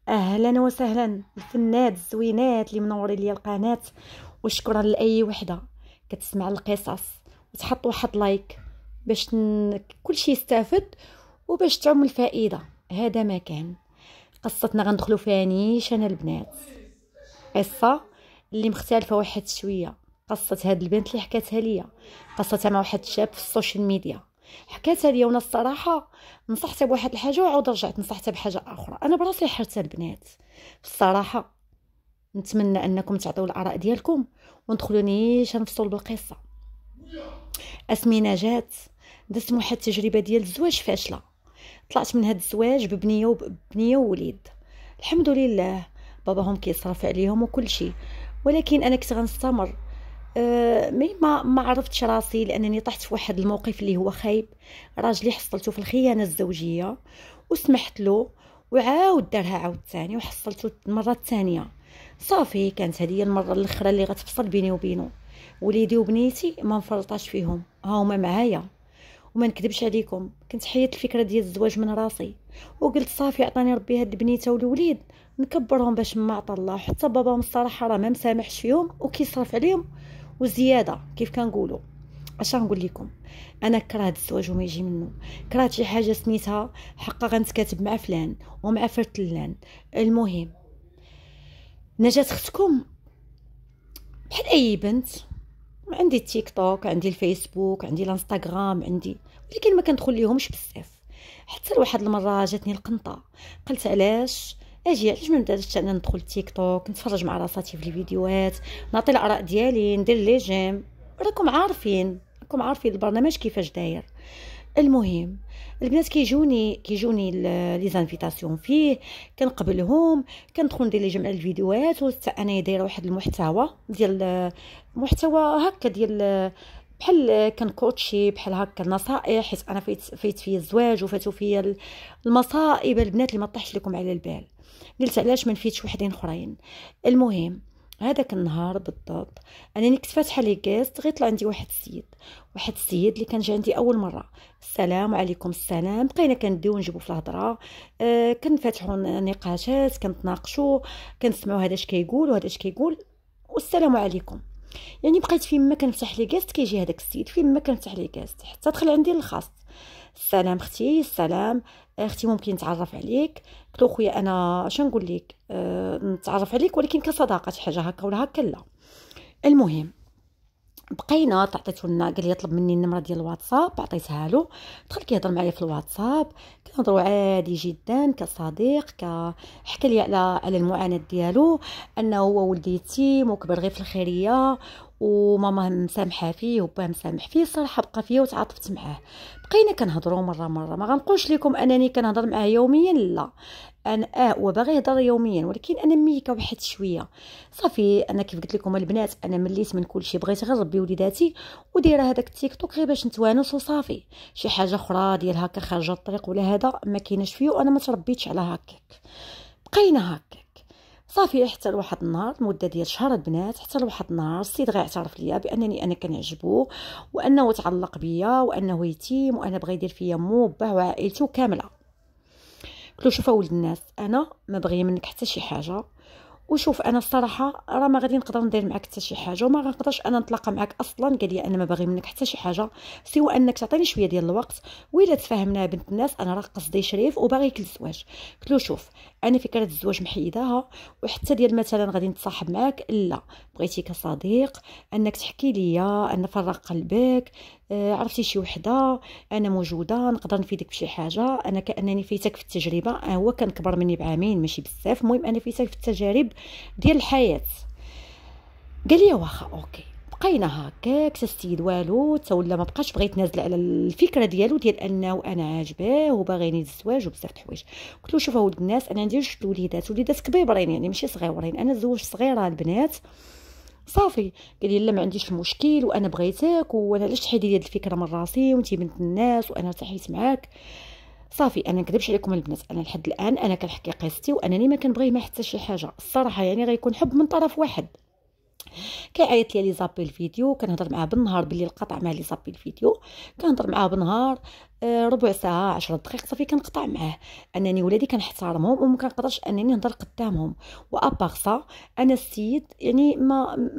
اهلا وسهلا الفنات الزوينات اللي منورين لي القناه. وشكرا لاي وحده كتسمع القصص وتحط واحد لايك باش كلشي يستافد وباش تعم الفائده. هذا ما كان قصتنا غندخلوا فيها نيشان البنات، قصه اللي مختلفه واحد شويه. قصه هاد البنت اللي حكاتها ليا قصتها مع واحد الشاب في السوشيال ميديا، حكاتها ليا وانا الصراحه نصحتها بواحد الحاجه وعاود رجعت نصحتها بحاجه اخرى. انا براسي حرتها البنات الصراحه. نتمنى انكم تعطيو الاراء ديالكم وندخلوا نيشان في صلب القصه. اسمي نجاة، درت واحد التجربه ديال الزواج فاشله. طلعت من هاد الزواج ببنيه ووليد الحمد لله. باباهم كيصرف عليهم وكل شيء، ولكن انا كنت غنستمر. ما عرفتش راسي لانني طحت في واحد الموقف اللي هو خايب. راجلي حصلته في الخيانه الزوجيه وسمحت له وعاود دارها عاود ثاني وحصلته المره الثانيه. صافي كانت هذه المره الاخرى اللي غتفصل بيني وبينه. وليدي وبنيتي ما نفرطاش فيهم، ها هما معايا. وما نكذبش عليكم كنت حيدت الفكره ديال الزواج من راسي وقلت صافي عطاني ربي هاد البنيته والوليد نكبرهم باش ما عطا الله. حتى باباهم الصراحه راه ما مسامحش فيهم وكيصرف عليهم وزياده. كيف كنقولوا اش غنقول لكم، انا كرهت الزواج وما يجي منه. كرهت شي حاجه سميتها حقا غنتكاتب مع فلان ومع فرتلان. المهم نجاة اختكم بحال اي بنت عندي التيك توك، عندي الفيسبوك، عندي الانستغرام، عندي، ولكن ما كندخل ليهمش بزاف. حتى لواحد المره جاتني القنطه، قلت علاش علاش ما نبداش انا ندخل التيك توك نتفرج مع راساتي في الفيديوهات، نعطي الاراء ديالي، ندير لي جيم. راكم عارفين البرنامج كيفاش داير. المهم البنات كيجوني لي زانفيتاسيون فيه، كنقبلهم، كندخل ندير لي جمع الفيديوهات. وحتى انا دايره واحد المحتوى ديال محتوى هكا ديال بحال كنكوتشي بحال هكا النصائح، حيت انا فايت فيا الزواج وفاتوا فيا المصائب البنات اللي ما طيحش لكم على البال. قلت علاش ما نفيتش وحدين اخرين. المهم هذاك النهار بالضبط انني كنت فاتحه لي كاست، غير طلع عندي واحد السيد اللي كان جا عندي اول مره. السلام عليكم، السلام، بقينا كنديو نجيبو في الهضره. كنفتحوا نقاشات، كنتناقشوا، كنسمعوا هذا اش كيقول وهذا اش كيقول، والسلام عليكم. يعني بقيت فين ما كنفتح لي كاست كيجي هذاك السيد، فين ما كنفتح لي كاست حتى دخل عندي الخاص. السلام اختي، السلام اختي، ممكن نتعرف عليك؟ قلت له خويا انا اش نقول لك، نتعرف عليك ولكن كصداقه، حاجه هكا ولا هكا لا. المهم بقينا، تعطيته لنا، قال لي طلب مني النمره ديال الواتساب، عطيتها له. دخل كيهضر معايا في الواتساب، كنهضروا عادي جدا كصديق. حكى لي على المعاناه ديالو، انه هو ولد يتيم وكبر غير في الخيريه، وماما مسامحه فيه وباه مسامح فيه. الصراحه بقى فيا وتعاطفت معاه. بقينا كنهضروا مره ما غنقولش لكم انني كنهضر معاه يوميا، لا. انا هو باغي يهضر يوميا ولكن انا ميكه واحد شويه. صافي انا كيف قلت لكم البنات انا مليت من كل شيء، بغيت غير ربي وليداتي ودايره هذاك التيك توك غير باش نتوانس وصافي. شي حاجه اخرى ديال هكا خارجه الطريق ولا هذا ما كايناش فيه، وانا ما تربيتش على هكاك. بقينا هكاك صافي حتى لواحد النهار، مده ديال شهر البنات، حتى لواحد النهار السيد غيعترف ليا بانني انا كنعجبو، وانه تعلق بيا، وانه يتيم، وانا بغى يدير فيا مو باه وعائلته كامله. قلت له شوف ولد الناس، انا ما بغيه منك حتى شي حاجه، وشوف انا الصراحه راه ما غادي نقدر ندير معاك حتى شي حاجه، وما غنقدرش انا نتلاقى معاك اصلا. قال لي انا ما باغي منك حتى شي حاجه سوى انك تعطيني شويه ديال الوقت، وإلا تفاهمنا بنت الناس انا راه قصدي شريف وباغيك للزواج. قلت له شوف انا فكره الزواج محيداها، وحتى ديال مثلا غادي نتصاحب معاك لا، بغيتي كصديق انك تحكي لي، ان فرغ قلبك، عرفتي شي وحده انا موجوده نقدر نفيدك بشي حاجه. انا كانني فيتك في التجربه، هو كان كبر مني بعامين ماشي بزاف، المهم انا فيتك في التجارب ديال الحياه. قال لي واخا اوكي. بقينا هكاك حتى السيد والو تولى ما بقاش بغى يتنازل على الفكره ديالو ديال انه انا عاجباه وباغيني الزواج وبزاف د الحوايج. قلت له شوف ولد الناس انا عندي جوج وليدات كبيرين، يعني ماشي صغيورين، انا زوج صغيره البنات صافي. قال لي لا ما عنديش المشكل، وانا بغيتك، وانا علاش تحيدي لي هذه الفكره من راسي، وانتي بنت الناس وانا ارتحيت معاك. صافي انا نكذبش عليكم البنات، انا لحد الان انا كنحكي قصتي، وانني ما كنبغي ما حتى شي حاجه الصراحه، يعني غيكون حب من طرف واحد. كيعيط لي زابي الفيديو، كنهضر معاه بالنهار، بالليل قطع مع لي زابي الفيديو، كنهضر معاه بالنهار ربع ساعه 10 دقائق صافي كنقطع معاه. انني ولادي كنحترمهم وما كنقدرش انني نهضر قدامهم. واباغ سا انا السيد يعني ما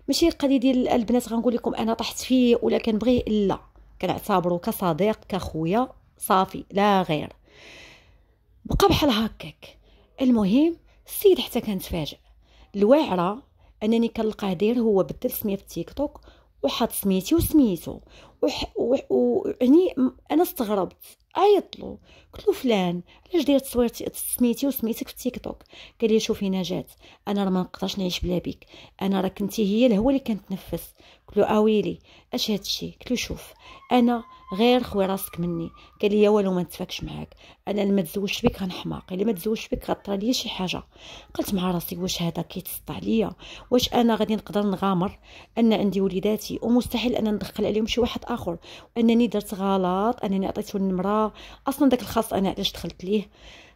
ماشي القضيه ديال البنات غنقول لكم انا طحت فيه ولا كنبغيه، لا، كنعتبره كصديق كخويا صافي لا غير. بقى بحال هكاك. المهم السيد حتى كنتفاجئ الواعره انني كنلقاه داير هو بدل سميه في التيك توك وحط سميتي وسميتو يعني انا استغربت، عيطلو قلت له فلان علاش داير تصويرتي سميتي وسميتك في التيك توك؟ قال لي شوفي نجاة، انا راه ما نقدرش نعيش بلا بيك، انا راه كنتي هي الهوى اللي كنتنفس. قلت له اويلي اش هادشي؟ قلت له شوف انا غير خوي راسك مني. قال لي والو ما نتفاكش معاك، انا لما تزوجت بك غنحماق، الا ما تزوجت بك غطرى ليا شي حاجه. قلت مع راسي واش هذا كيتسطى عليا؟ واش انا غادي نقدر نغامر ان عندي وليداتي ومستحيل ان ندخل عليهم شي واحد اخر، انني درت غلط انني عطيته النمره اصلا داك الخاص انا علاش دخلت ليه؟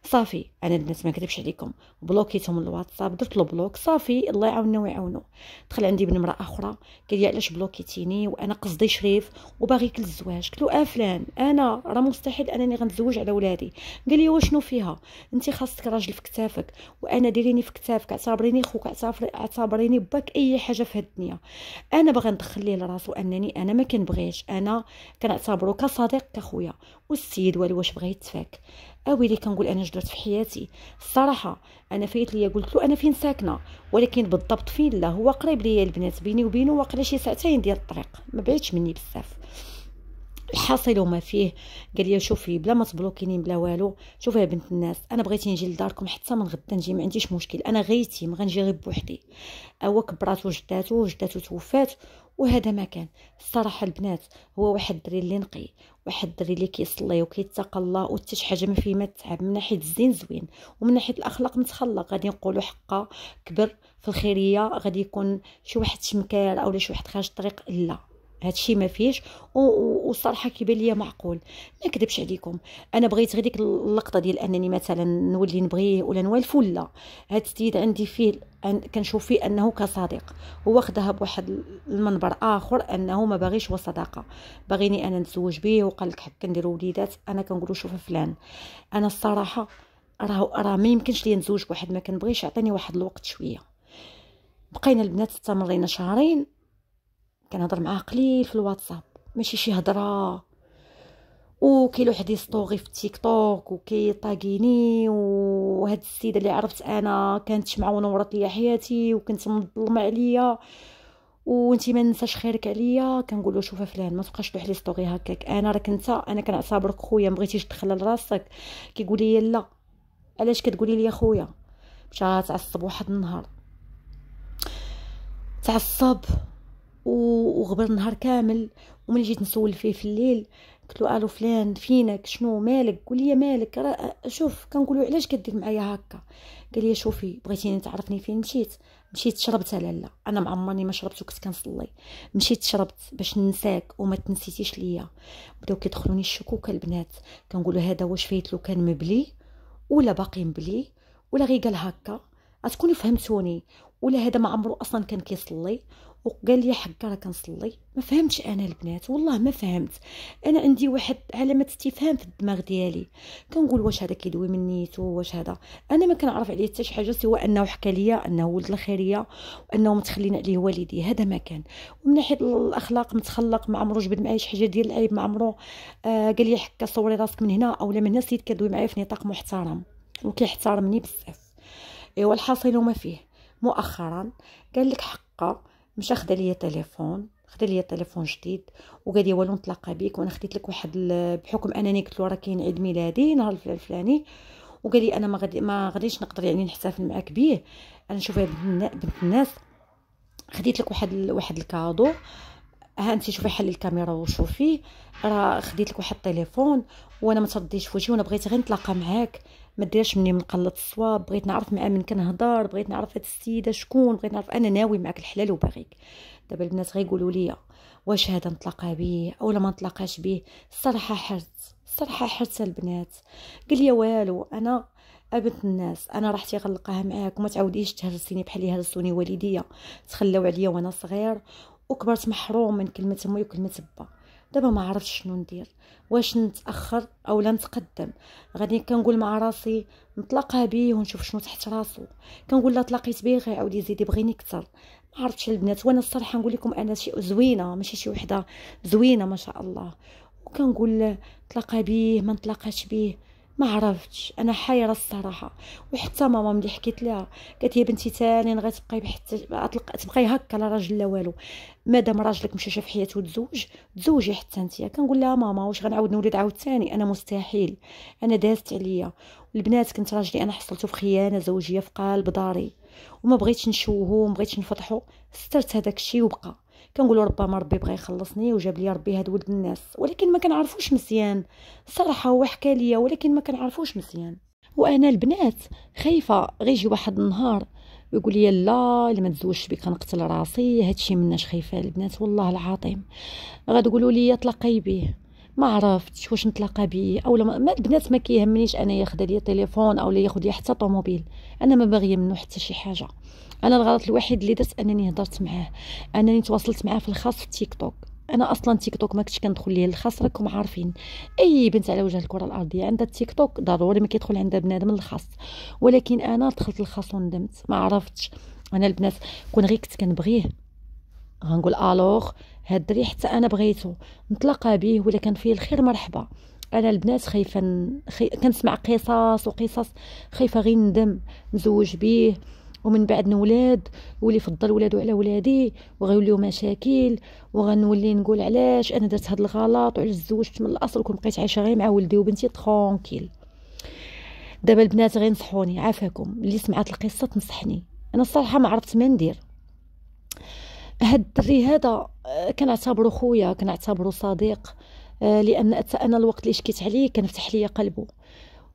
صافي انا البنات ما كذبش عليكم بلوكيتهم من الواتساب، درت له بلوك صافي الله يعاوننا ويعاونو. دخل عندي بنمره اخرى قال لي علاش بلوكيتيني وانا قصدي شريف وباغيك للزواج. قلت له فلان انا راه مستحيل انني غنتزوج على ولادي. قال لي واشنو فيها؟ انت خاصك راجل في كتافك وانا ديريني في كتافك، اعتبريني خوك، اعتبريني باك اي حاجه في هاد الدنيا. انا باغا ندخل ليه لراسو انني انا ما كنبغيش، انا كنعتبره كصديق كخويا. والسيد والو واش بغى يتفاك؟ اويلي كنقول انا جدرت في حياتي الصراحه. انا فايت ليا قلت له انا فين ساكنه، ولكن بالضبط فين لا هو قريب ليا البنات، بيني وبينه واقيلا شي ساعتين ديال الطريق، ما بعيدش مني بزاف. الحاصل وما فيه قال لي شوفي بلا ما تبلوكيني بلا والو، شوفي يا بنت الناس انا بغيتي نجي لداركم حتى من غدا نجي ما عنديش مشكل، انا غيتي ما غنجي غير بوحدي. هو كبراتو جداتو توفات وهذا ما كان. الصراحه البنات هو واحد الدري اللي نقي، واحد الدري اللي كيصلي وكيتقى الله وحتى شي حاجه ما فيه ما تعب، من ناحيه الزين زوين ومن ناحيه الاخلاق متخلق. غادي نقولوا حقا كبر في الخيريه، غادي يكون شي واحد شمكار اولا شي واحد خارج الطريق، لا هادشي ما فيش. وصراحه كيبان ليا معقول، ما كذبش عليكم. انا بغيت غير ديك اللقطه ديال انني مثلا نولي نبغيه ولا نوالفو، لا، هاد السيد عندي فيه كنشوف فيه انه كصديق. هو خداها بواحد المنبر اخر انه ما باغيش هو صداقه، باغيني انا نتزوج به وقال لك حق نديروا وليدات. انا كنقولوا شوف فلان انا الصراحه راه ما يمكنش ليا نتزوج بواحد ما كنبغيش، عطيني واحد الوقت شويه. بقينا البنات استمرينا شهرين كنهضر معاه قليل في الواتساب، ماشي شي هضره، وكاين واحد يسطوغي في التيك توك وكيطاقيني. وهاد السيده اللي عرفت انا كانت معاه ونورت ليا حياتي وكنت مظلمه عليا وانتي ما ننساش خيرك عليا. كنقول له شوف فلان ما تبقاش تلوح لي ستوري هكاك، انا راك انا كنعتبرك خويا، ما بغيتيش تدخل لراسك. كيقول لي لا علاش كتقولي لي خويا؟ مشى تعصب واحد النهار، تعصب وغبر النهار كامل. وملي جيت نسول فيه في الليل قلت له الو فلان فينك شنو مالك؟ قول لي مالك، شوف كنقولوا علاش كدير معايا هكا؟ قال لي شوفي بغيتيني تعرفني فين مشيت شربت. لا انا ما عمرني ما شربت وكنت كنصلي، مشيت شربت باش ننساك وما تنسيتيش ليا. بداو كيدخلوني الشكوك البنات، كنقولوا هذا واش فايت له كان مبلي ولا باقي مبلي ولا غير قال هكا، غتكونوا فهمتوني، ولا هذا ما عمرو اصلا كان كيصلي وقال لي حقا راه كنصلي. ما فهمتش انا البنات، والله ما فهمت. انا عندي واحد علامه استفهام في الدماغ ديالي، كنقول واش هذا كيدوي من نيتو، واش هذا. انا ما كنعرف عليه حتى شي حاجه سوى انه حكى لي انه ولد الخيريه وانه متخلين عليه والديه، هذا ما كان. ومن ناحيه الاخلاق متخلق، ما عمرو جبد معايا شي حاجه ديال العيب، ما عمرو قال لي حكا صوري راسك من هنا اولا من هنا. سيد كدوي معايا في نطاق محترم وكيحترمني بزاف. ايوا الحاصل وما فيه مؤخرا قال لك حقا مشى خدا ليا تليفون جديد وقال لي والو نتلاقى بك وانا خديت لك واحد بحكم انني قلت له راه كاين عيد ميلادي نهار الفلاني، وقال لي انا ما غاديش نقدر يعني نحتفل معاك به. انا شوف يا بنت الناس خديت لك واحد الكادو، ها انت شوفي حلي الكاميرا وشوفي، راه خديت لك واحد التليفون وانا ما ترديش في وجهي، وانا بغيت غير نتلاقى معاك، ما ديرش مني من قلة الصواب، بغيت نعرف مع من كنهضر، بغيت نعرف هاد السيده شكون، بغيت نعرف انا ناوي معاك الحلال وباغيك. دابا البنات غيقولوا لي واش هذا نتلاقى به اولا ما نتلاقاش به. الصراحه حرت البنات. قال لي والو انا ابنت الناس، انا راحتي غنلقاها معاك، وما تعاوديش تهرسيني بحال اللي هرسوني والديا، تخلاو عليا وانا صغير وكبرت محروم من كلمه امي وكلمه با. دابا ما عرفتش شنو ندير، واش نتاخر او لا نتقدم. غادي كنقول مع راسي نطلقها بيه ونشوف شنو تحت راسو، كنقول لا طلقيت بيه غيعاود يزيد يبغيني اكثر. ما عرفتش البنات، وانا الصراحه نقول لكم انا شي زوينه، ماشي شي وحده زوينه ما شاء الله، وكنقول طلقها بيه ما نطلقاش بيه. ما عرفتش، انا حيره الصراحه. وحتى ماما ملي حكيت لها قالت لي بنتي تاني غتبقاي حتى تبقاي هكا لا راجل لا والو، مادام راجلك مشى شاف حياته تزوجي حتى انت. كنقول لها ماما واش غنعاود نولد عاوتاني؟ انا مستحيل، انا دازت عليا. البنات كنت راجلي انا حصلته في خيانه زوجيه في قلب داري، وما بغيتش نشوهو وما بغيتش نفضحو، سترت هذاك الشيء وبقى. كنقولوا ربما ربي بغى يخلصني وجاب لي ربي هاد ولد الناس، ولكن ما كنعرفوش مزيان صراحه. هو حكى ليا ولكن ما كنعرفوش مزيان. وانا البنات خايفه غير يجي واحد النهار ويقول لي لا الا ما تزوجش بك غنقتل راسي. هادشي مناش خايفه البنات والله العظيم. غتقولوا لي طلقي به، ما عرفتش واش نتلاقى بيه اولا ما البنات ما كيهمنيش انا ياخذ لي تليفون او ياخذ لي حتى طوموبيل، انا ما باغيه منه حتى شي حاجه. انا الغلط الوحيد اللي درت انني هضرت معاه، انني تواصلت معاه في الخاص في التيك توك. انا اصلا تيك توك ما كنتش كندخل ليه الخاص، راكم عارفين اي بنت على وجه الكره الارضيه عندها التيك توك ضروري ما كيدخل عندها بنادم الخاص، ولكن انا دخلت الخاص وندمت. ما عرفتش انا البنات كون غير كنت كنبغيه غنقول الوغ هاد الدري حتى انا بغيتو نتلاقى به ولا كان فيه الخير مرحبا. انا البنات خايفه كنسمع قصص وقصص، خايفه غير ندم نزوج به ومن بعد نولاد ولي فضل ولادو على ولادي وغيوليو مشاكل، وغنولي نقول علاش انا درت هاد الغلط وعلاش تزوجت من الاصل وكون بقيت عايشه غير مع ولدي وبنتي ترونكيل. دابا البنات غير نصحوني عافاكم، اللي سمعت القصه تنصحني. انا الصراحه ما عرفت ما ندير. هاد الدري هذا كنعتبرو خويا، كنعتبرو صديق، لان انا الوقت اللي شكيت عليه كنفتح ليا قلبه.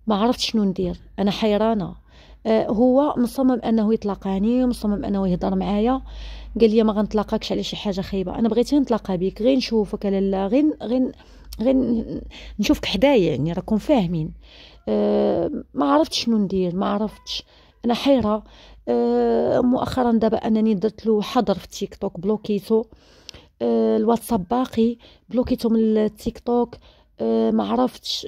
ما عرفت شنو ندير، انا حيرانه. هو مصمم انه يطلقاني، مصمم انه يهضر معايا، قال لي ما غنطلقكش على شي حاجه خايبه. انا بغيت نتلاقى بك غير نشوفك، لا غير نشوفك حدايا، يعني راكم فاهمين. ما عرفت شنو ندير، ما عرفتش، انا حيره. مؤخرا دابا انني درت له حظر في التيك توك، بلوكيتو. الواتساب باقي بلوكيتو من التيك توك. ما عرفتش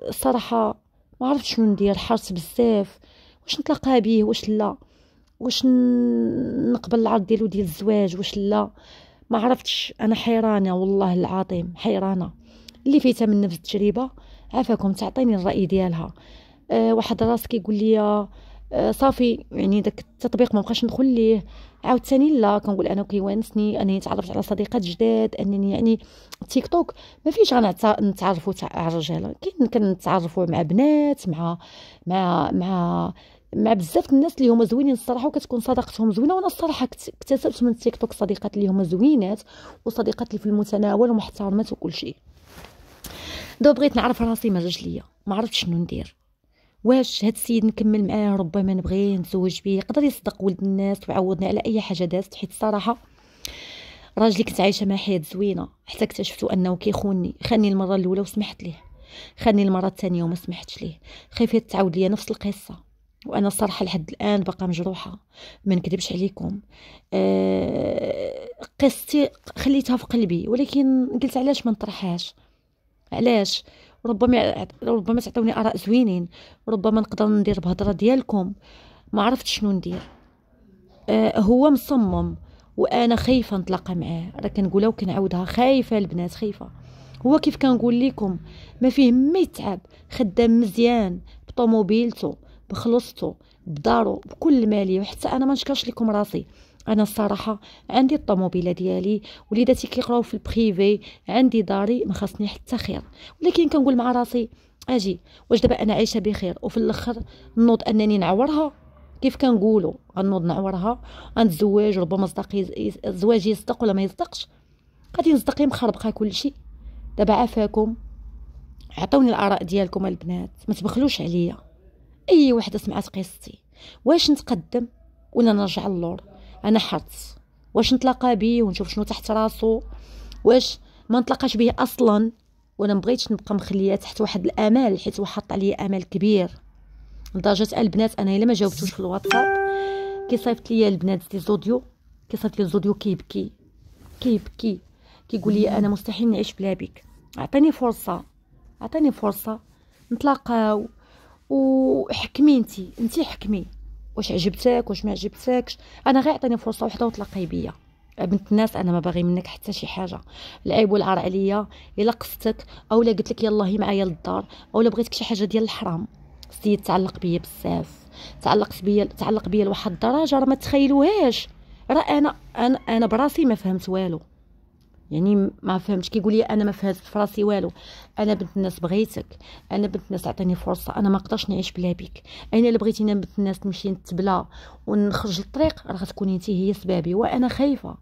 الصراحه، ما عرفتش شنو ندير، حرت بزاف. واش نتلاقى به واش لا، واش نقبل العرض ديالو ديال الزواج واش لا، ما عرفتش. انا حيرانه والله العظيم حيرانه. اللي فيتها من نفس التجربه عافاكم تعطيني الراي ديالها. واحد راس كيقول لي صافي يعني داك التطبيق ما بقاش ندخل ليه. عاوتاني لا، كنقول انا كيوانسني انني تعرفت على صديقات جداد، انني يعني تيك توك ما فيش غنتعرفوا على الرجال، كنتعرفوا مع بنات، مع بزاف الناس اللي هما زوينين الصراحه، وكتكون صداقتهم زوينه. وانا الصراحه اكتسبت من التيك توك صديقات اللي هما زوينات، وصديقات اللي في المتناول ومحترمات وكل شيء. دابا بغيت نعرف راسي ما جاش ليا، ما عرفتش شنو ندير. واش هاد السيد نكمل معاه، ربما نبغي نتزوج به، يقدر يصدق ولد الناس ويعوضني على اي حاجه دازت، حيت الصراحه راجلي كنت عايشه مع حياه زوينه حتى اكتشفتوا انه كيخونني. خاني المره الاولى وسمحت ليه، خاني المره الثانيه وما سمحتش ليه. خايفه تعاود ليا نفس القصه، وانا الصراحه لحد الان باقا مجروحه، ما نكذبش عليكم. قصتي خليتها في قلبي، ولكن قلت علاش ما نطرحهاش، علاش؟ ربما تعطوني اراء زوينين، ربما نقدر ندير بهضره ديالكم. ما عرفت شنو ندير. هو مصمم وانا خايفه نتلاقى معاه، راه كنقولها وكنعاودها، خايفه البنات خايفه. هو كيف كنقول لكم ما فيه ما يتعب، خدام مزيان بطوموبيلته بخلصته بدارو بكل ماليه. وحتى انا ما نشكرش لكم راسي، انا الصراحه عندي الطوموبيله ديالي، وليداتي كيقراو في البريفي، عندي داري، ما خاصني حتى خير. ولكن كنقول مع راسي اجي واش دابا انا عايشه بخير وفي الاخر نوض انني نعورها؟ كيف كنقولوا غنوض نعورها، غنتزوج ربما الزواج يصدق ولا ما يصدقش، غادي نصدق مخربقه كل شيء. دابا عافاكم عطوني الاراء ديالكم البنات، ما تبخلوش عليا. اي وحده سمعت قصتي، واش نتقدم ولا نرجع اللور؟ انا حرت، واش نتلاقى بيه ونشوف شنو تحت راسو، واش ما نتلاقاش بيه اصلا، وانا مبغيتش نبقى مخليه تحت واحد الامال، حيت هو حط عليا امل كبير. لدرجه البنات انا الا ما جاوبتوش في الواتساب كيصيفط ليا البنات دي زوديو، كيصيفط لي الزوديو كيبكي كيبكي، كيقول لي انا مستحيل نعيش بلا بك، عطيني فرصه، عطيني فرصه نتلاقاو وحكمي انتي حكمي واش عجبتك واش ما عجبتكش، انا غير عطيني فرصه وحده وتلاقاي بيا. بنت الناس انا ما باغي منك حتى شي حاجه، العيب والعار عليا الا قصتك اولا قلت لك يلاه هي معايا للدار اولا بغيتك شي حاجه ديال الحرام. السيد تعلق بيا بزاف، تعلق بيا لواحد الدرجه راه ما تخيلوهاش. راه انا براسي ما فهمت والو، يعني ما فهمتش. كيقول لي انا ما فهمت في راسي والو، انا بنت الناس بغيتك، انا بنت الناس عطيني فرصه، انا ما نقدرش نعيش بلا بك، انا الا بغيتينا بنت الناس نمشي نتبلا ونخرج للطريق راه غتكوني انت هي سبابي وانا خايفه.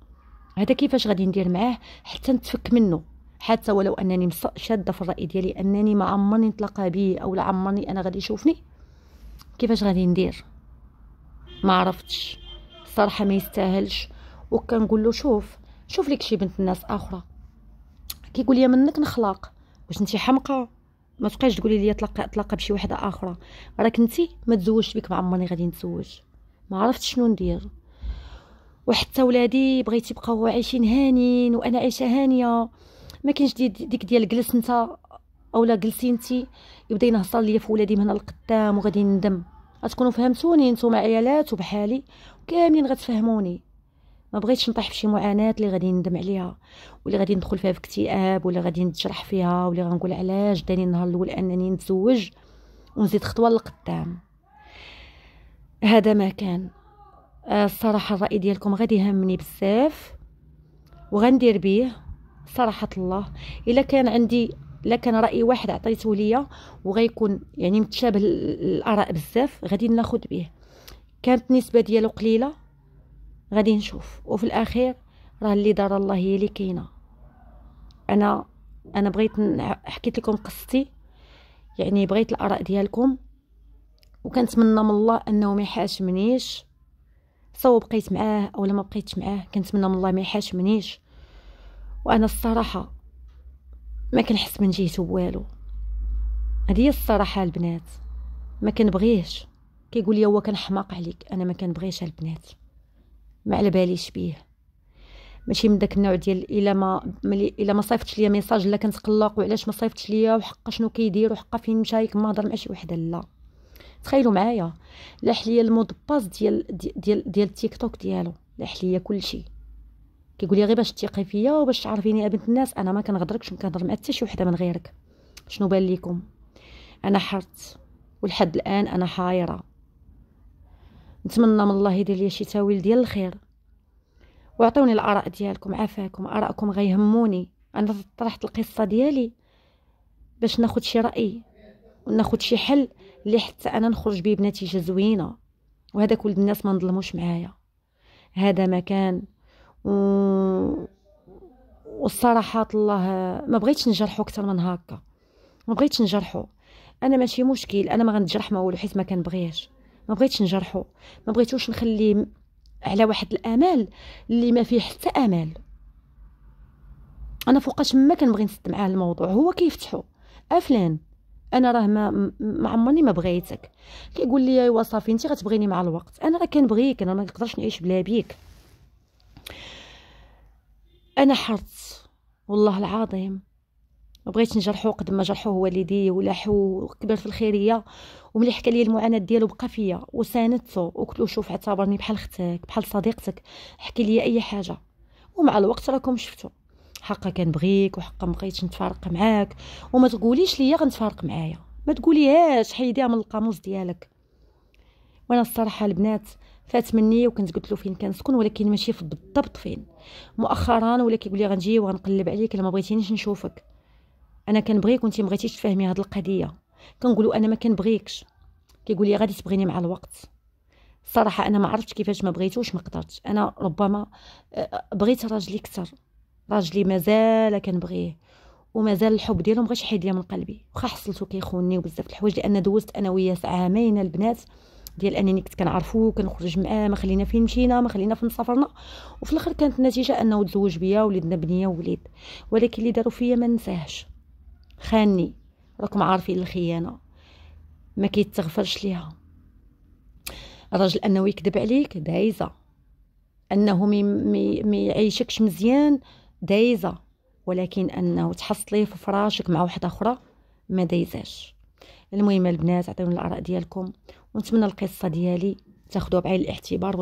هذا كيفاش غادي ندير معاه حتى نتفك منه، حتى ولو انني شاده في الراي ديالي انني ما عمرني نتلاقى به او لا عمرني انا غادي يشوفني، كيفاش غادي ندير ما عرفتش الصراحه، ما يستاهلش. وكنقول له شوف لك شي بنت الناس اخرى. كيقول لي منك نخلاق، واش انت حمقى؟ ما تبقايش تقولي لي تلاقى بشي وحده اخرى، راك انت ما تزوجت بك، ما عمرني غادي نتزوج. ما عرفتش شنو ندير. وحتى ولادي بغيت يبقاو عايشين هانين وانا عايشه هانيه، ما كاينش ديك ديال جلس انت اولا جلسي انت يبدا ينهصر ليا في ولادي من هنا لقدام وغادي ندم. غتكونوا فهمتوني نتوما عيالات وبحالي وكاملين غتفهموني. ما بغيتش نطيح فشي معاناه اللي غادي ندم عليها واللي غادي ندخل فيها في اكتئاب ولا غادي نتجرح فيها واللي غنقول علاش داني النهار الاول انني نتزوج ونزيد خطوه لقدام. هذا ما كان. الصراحه الراي ديالكم غادي يهمني بزاف وغندير بيه صراحه الله. الا كان عندي كان راي واحد عطيته ليا وغيكون يعني متشابه الاراء بزاف غادي ناخذ به. كانت النسبه ديالو قليله غادي نشوف، وفي الاخير راه اللي دار الله هي اللي كاينه. انا بغيت حكيت لكم قصتي، يعني بغيت الاراء ديالكم وكنتمنى من الله انه ما يحاشمنيش سواء بقيت معاه اولا ما بقيتش معاه. كنتمنى من الله ما يحاشمنيش. وانا الصراحه ما كنحس من جهته بوالو، هذه هي الصراحه البنات. ما كنبغيهش. كيقول لي هو كنحماق عليك، انا ما كنبغيش البنات، ما على باليش بيه. ماشي من داك النوع ديال الا ما صيفطش ليا ميساج لا كنتقلق وعلاش ما صيفطش ليا وحقا شنو كيدير وحقا فين مشى ما هضر مع شي وحده. لا تخيلوا معايا لاح ليا المود باس ديال التيك توك ديالو، لاح ليا كلشي. كيقول لي غير باش تثقي فيا وباش تعرفيني يا بنت الناس انا ما كنغدركش كنهضر مع حتى شي وحده من غيرك. شنو بان ليكم؟ انا حرت ولحد الان انا حايره. نتمنى من الله يدير لي شي تاويل ديال الخير واعطوني الاراء ديالكم. عافاكم ارائكم غيهموني. انا طرحت القصه ديالي باش ناخذ شي راي وناخذ شي حل اللي حتى انا نخرج بيه بنتيجه زوينه وهذا كل الناس ما نظلموش معايا. هذا ما كان والصراحه الله ما بغيتش نجرحو اكثر من هكا، ما بغيتش نجرحو. انا ماشي مشكل، انا ما غنتجرح ما والو حيت ما كنبغيش. ما بغيتش نجرحو، ما بغيتوش نخليه على واحد الامال اللي ما فيه حتى امل. انا فوقاش ما كنبغي نسد معاه الموضوع هو كيفتحو افلان. انا راه ما عمرني ما بغيتك. كيقول لي ايوا صافي انت غتبغيني مع الوقت. انا راه كنبغيك، انا ما نقدرش نعيش بلا بيك. انا حرت والله العظيم، ما بغيتش نجرحو قد ما جرحوه والدي ولاحو كبر في الخيريه وملي حكى لي المعاناه ديالو بقى فيا وساندته وقلت له شوف اعتبرني بحال اختك بحال صديقتك، حكي لي اي حاجه. ومع الوقت راكم شفتوا حقا كنبغيك وحقا ما بغيتش نتفارق معاك. وما تقوليش ليا غنتفارق معايا، ما تقوليهاش، حيديها من القاموس ديالك. وانا الصراحه البنات فات مني وكنت قلت له فين كنسكن ولكن ماشي بالضبط فين. مؤخرا ولا كيقول لي غنجي وغنقلب عليك الا ما بغيتينيش نشوفك. انا كنبغيك وانت ما بغيتيش تفهمي هذه القضيه. كنقولوا انا ما كنبغيكش. كيقول لي غادي تبغيني مع الوقت. الصراحه انا ما عرفتش كيفاش ما بغيتوش، ما قدرتش. انا ربما بغيت راجلي اكثر، راجلي مازال كنبغيه ومازال الحب ديالو مبغاش يحيد ليا من قلبي. واخا حصلتو كيخونني وبزاف د الحوايج لان دوزت انا وياه عامين البنات ديال انني كنت كنعرفو كنخرج معاه، ما خلينا فين مشينا، ما خلينا فين سافرنا، وفي الاخر كانت النتيجه انه تزوج بيا ولدنا بنيه ووليد. ولكن اللي داروا فيا ما نساهش، خانني. راكم عارفين الخيانه ما كيتغفرش ليها. الراجل انه يكذب عليك دايزه، انه ما يعيشكش مزيان دايزه، ولكن انه تحصليه في فراشك مع واحده اخرى ما دايزاش. المهم البنات عطيونا الاراء ديالكم، ونتمنى القصه ديالي تاخذوها بعين الاعتبار.